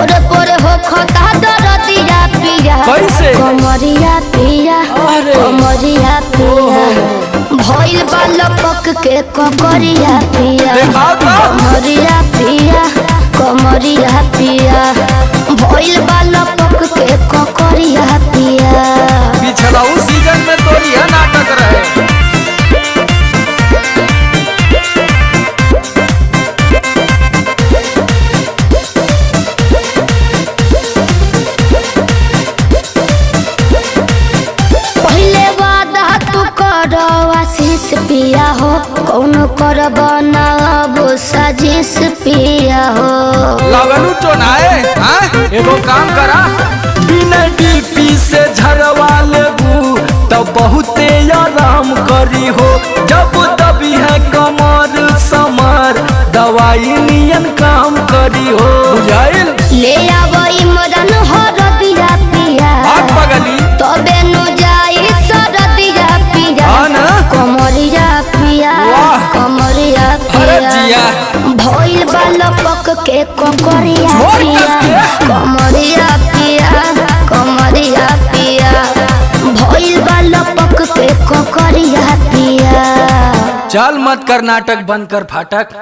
पोरे पोरे हो खता दरदिया पिया कैसे कमरिया पिया कमरिया पिया भइल बालपक के ककरिया पिया कमरिया पिया कमरिया पिया भइल बालपक के ककरिया पिया। पिछला उस सीजन में तो यह नाटक रहे। आशीष पिया हो कौन करब ना वो साजिश पिया हो लगनू चोनाए एगो काम करा बिना डीपी से झरवा लेबू तब बहुते आराम करी हो जब दबी है कमर समर दवाई नियन काम करी हो बुझाइल ले आवई मदन हो रदिया पिया आग पगली तबे नु जाई सरदिया पिया कमरिया पिया कमरिया पिया भइल बालपक के ककरिया पिया कमरिया पिया कमरिया पिया भइल बालपक के ककरिया पिया। चल मत कर नाटक बंद कर फाटक।